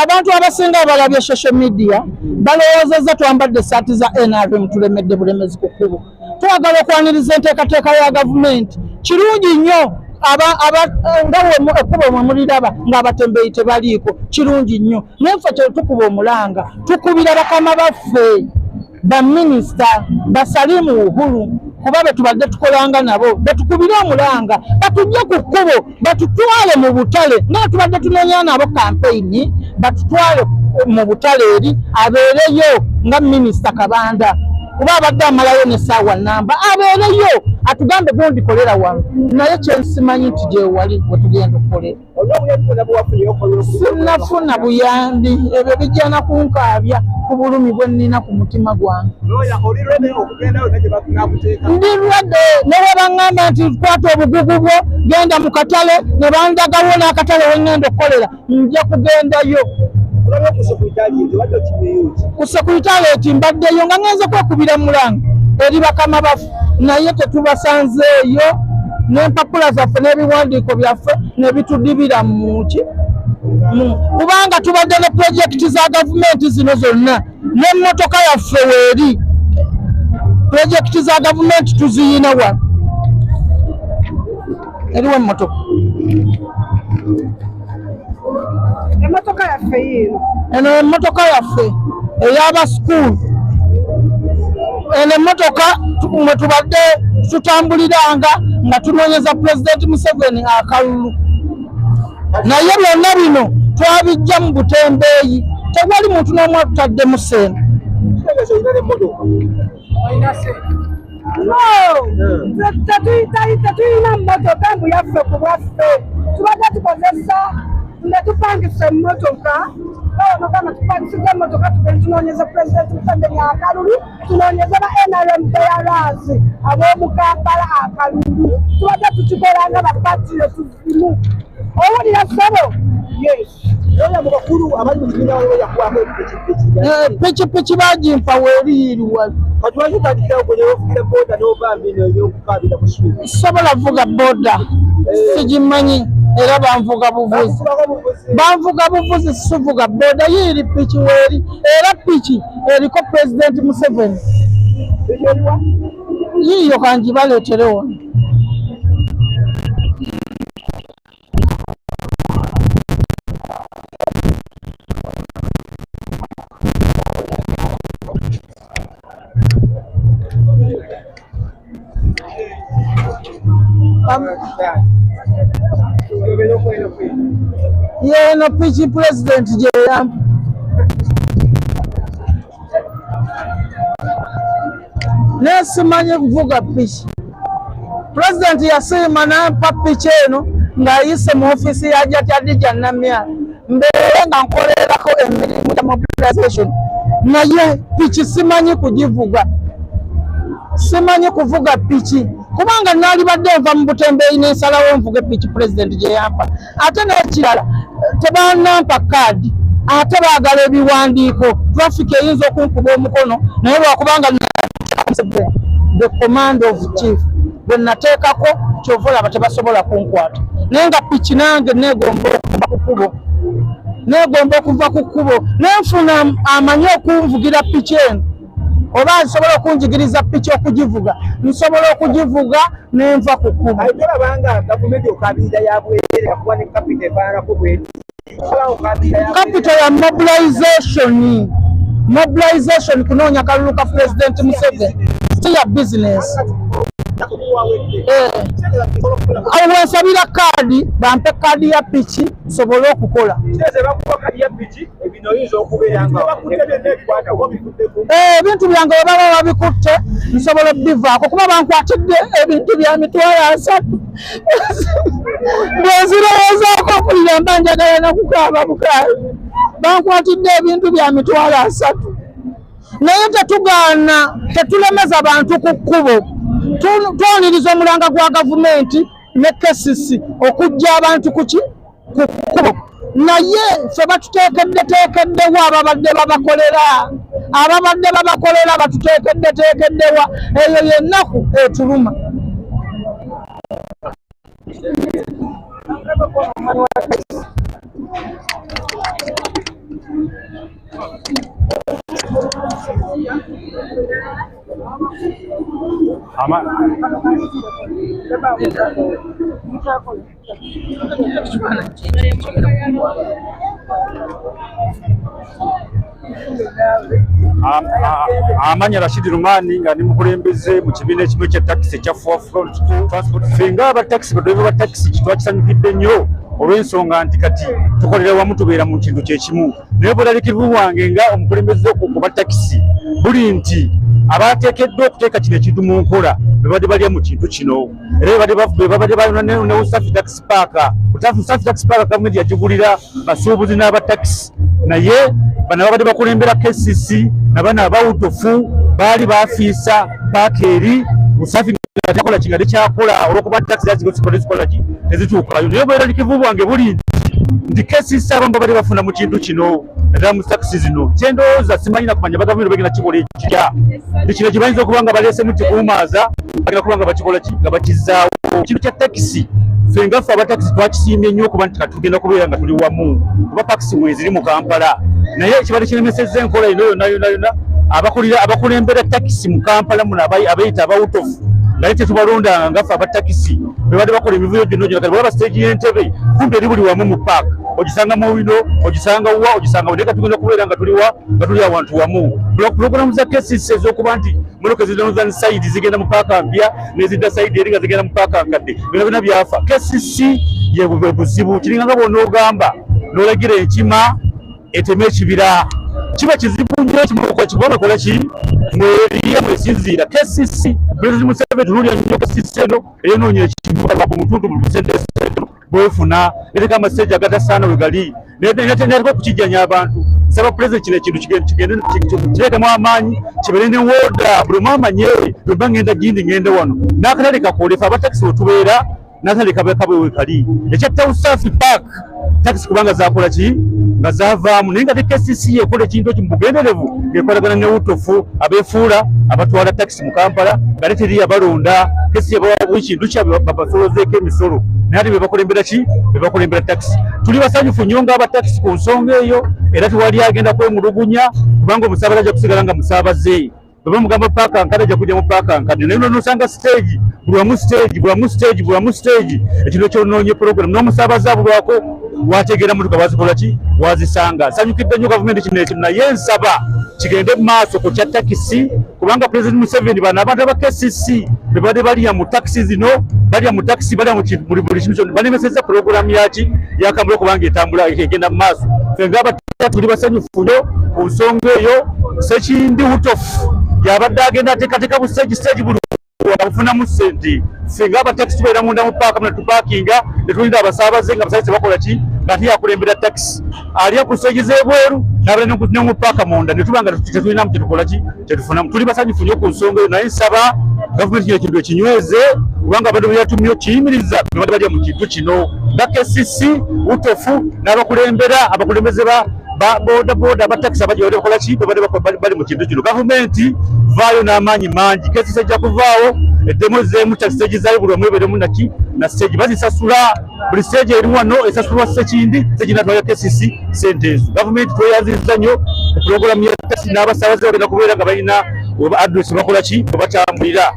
abantu abasinga balabye social media balowoozezza twambadde saati za NRM tulemedde bulemezi ku kkubo. Twagala okwaniriza enteekateeka ya gavumenti kirungi nnyo nga ekkubo mwe muliraba ng'abatembeeyi tebaliiko kirungi nnyo naye ffe tetukuba omulanga tukubira bakama baffe baminisita basalimu Uhuru kuba betubadde tukolanga nabo betukubire omulanga batujje ku kkubo batutwale mu butale nga tubadde tunoonya nabo kampeyini batutwale mu butale eri abeereyo nga minisita Kabanda kuba abadde amalayo n'essaawa nnamba abeereyo atugambe gundi kolera wano naye kyensimanyi nti gye wali we tugenda okukolera sinnafuna buyambi ebyo bijjana kunkaabya ku bulumi bwe nnina ku mutima gwange ndi lwadde ne bwe baŋŋamba nti kwata obugugu bwo genda mu katale ne bandagawo n'akatale we ŋŋenda okukolera nja kugendayo ku sekuritaleeti mbaddeyo nga ngenze kwekubira mulanga eri bakama bafu naye tetubasanzeeyo n'empapula zaffe n'ebiwandiiko byaffe ne bitudibira muki kubanga tubadde ne pulojekiti za gavumenti zino zonna n'emmotoka yaffe weeri pulojekiti za gavumenti tuziyina wano eriwo emmotoka Emotoka yaffe yiino. Eno emmotoka yaffe ey'aba school. Eno emmotoka mwe tubadde tutambuliranga nga tunoonyeza President Museveni akalulu. Naye byonna bino twabijja mu butembeeyi. Tewali muntu n'omu atutaddemu ssente. Tetuyina mmotoka mbu yaffe ku bwaffe. Tubadde tukozesa netupangisa emmotoka kama tupangisiza emmotoka tugenda tunoonyeza Pulezidenti Museveni akalulu tunoonyeza ba NRM bearazi ab'omu Kampala akalulu tubadde tukikola nga bapatire tuzimu owulira ssebo pikipiki bagimpa weeriyirirwa sobola vuga boda sigimanyi era banvuga buvuzi sivuga boda yiri piki weeri era piki eriko President Museveni yiyo kanji baleeterewo yeno piki President gyeyampa nesimanyi kuvuga piki President yasiima nampa piki eno ng'ayise mu ofisi ya Jatadija Namyala mbeere nga nkolerako emirimu ya mobilization naye piki simanyi kugivuga simanyi kuvuga piki kubanga nali badde nva mu butembeeyi n'ensalawo nvuge piki President gye yampa ate n'ekirala tebanampa kaadi ate baagala ebiwandiiko traffic eyinza okunkuba omukono naye lwakubanga the command of chief bwe nateekako kyova olaba tebasobola kunkwata naye nga piki nange neegomba okuva ku kkubo nenfuna amanyi okunvugira piki eno oba nsobola okunjigiriza piki okugivuga nsobola okugivuga nenva ku kkubo capital ya mobilization kunoonya kalulu ka President Museveni si ya business wensabira kaadi bampe kaadi ya piki nsobole okukola ebintu byange bwe baba babikutte nsobola okubivaako kuba bankwatidde ebintu bya mitwalo 3 bwenzirowoozaako okulira mba njagala nakukaaba bukaali bankwatidde ebintu bya mitwalo 3 naye tetugaana tetulemeza bantu ku kkubo twoniriza omulanga gwa gavumenti ne KCC okujja abantu ku kkubo naye ffe batuteekeddeteekeddewo ababadde babakolera batuteekeddeteekeddewa eyo yennaku etuluma Amanya Rashid Rumani nga ni mukulembeze mu kibiina ekimu ekya taxi ekya Transport. Fenga aba taxi badoiva ba taxi kitwakisanyukidde nnyo olw'ensonga nti kati tukolera wamu tubeera mu kintu kyekimu. Naye bulalikirivu wange nga omukulembeze okuba taxi buli nti abateekeddwa okuteeka kino ekintu mu nkola bebadde balya mu kintu kino era babadde balina ne Usafi Taxi Park. Usafi Taxi Park gavumenti yagigulira basuubuzi n'abataxi, naye bano babadde bakulembera KCC nabana abawutofu baali bafiisa paaka eri Usafi yakola kingadde kyakola olwokuba taxi yazikola ki ezituukayo. Naye bweralikivu bwange buli nti KCC abamu babadde bafuna mu kintu kino naddala mu taxi zino. Kyendowooza simanyi na kumanya bagavumenti bagenda kikola ekirya ekino kibayinza okuba nga baleesemu kikuumaaza bagenda kuba nga bakikola ki nga bakizaawo. Ekintu kya taxi ffe nga ffe abataxi twakisiimye nnyo okuba nti katugenda kubeera nga tuli wamu kuba taxi mweziri mu Kampala. Naye ekibadde kiremesezza enkola ino yonna abakulembera taxi mu Kampala muno abayita abawutofu naye tetubalondanga nga ffe abatakisi bebadde bakola emivuyo gyonna kati olaba stage y'Entebbe kumbe eri buli wamu mu paaka ogisanga mu Owino ogisanga wa ogisanga naye katugenda kubeera nga tuli awantu wamu. Pulogulamu za KCC ez'okuba nti motoka ezidda Northern Side zigenda mu paaka mpya n'ezidda side eri nga zigenda mu paaka nkadde byonna byafa. KCC ye buzibu kiringa nga bw'onoogamba n'olagira enkima eteme ekibira kiba kizibu nnyo ekimotoka kibona kola ki mweriya mwesinziira. KCC President Museveni tululya nnyo KCC eno eyonoonya ekibuga ku mutundu mu busente bwefuna ereka amaseja agatasaana we gali netera okukijjanya abantu. Nsaba President kino ekintu kigende kireetemu amaanyi kibeere ne wooda buli omu amanye bwemba ngenda gindi ngende wano n'akatale kakole ffe abatakisi wetubeera n'akatale kabwe wekali ekya Usafi Park taxi kubanga zakola ki nga zavaamu naye nga KCC yekola ekintu ekimugenderevu ekolagana ne wutofu abeefuula abatwala taxi mu Kampala nga teri abalonda KCC yabawa ekintu kyabwe babasolozeeko emisolo naye ate bebakulembera ki bebakulembera taxi. Tuli basanyufu nnyo nga abataxi ku nsonga eyo era tewali agenda kwemulugunya kubanga omusaabaze ajja kusigala nga musaabaze baba mugamba paaka nkadde ajja kujja mu paaka nkadde naye n'osanga stage bulamu stage ekino kyonoonye program n'omusaabaze abulwako wategeera motoka bazikola ki wazisanga. Sanyukidde nnyo gavumenti kino ekino naye nsaba kigende mu maaso ku kya takisi kubanga President Museveni bano abantu aba KCC bebadde balya mu takisi zino balya mu takisi balya mu buli kintu kyonna balemesezza program yaki yakambula kubanga etambula egenda mu maaso. Ffe ng'abataka tuli basanyufu nnyo ku nsonga eyo. Sekindi wutofu yabadde agenda ateekateeka bu stage buli wabufunamu ssente. Ffe ng'abatakisi tubeera munda mu paaka muna tupaakinga ne tulinda abasaabaze nga abasaabaze bakola ki nga tiyakulembera takisi alya ku stage z'ebweru n'abala ne mu paaka munda ne tuba nga tetulinamu kyetukola ki kyetufunamu. Tuli basanyufu nnyo ku nsonga eyo naye nsaba gavumenti kino ekintu ekinyweze kubanga abantu byatumye kiyimiriza bebadde balya mu kintu kino nga KCC wutofu n'abakulembera abakulembeze ba boda abatakisi abajja bakola ki bali mu kintu kino. Gavumenti vaayo n'amaanyi mangi KCC ejja kuvaawo eddemu zeemu stage zayo buli omu ebeeremu naki na stage bazisasula buli stage eri wano esasulwa sekindi stage natwala KCC sente ezo. Gavumenti tweyanzizza nnyo ku pulogulamu ya taxi n'abasaabaze bagenda kubeera nga balina address bakola ki bwe batambulira.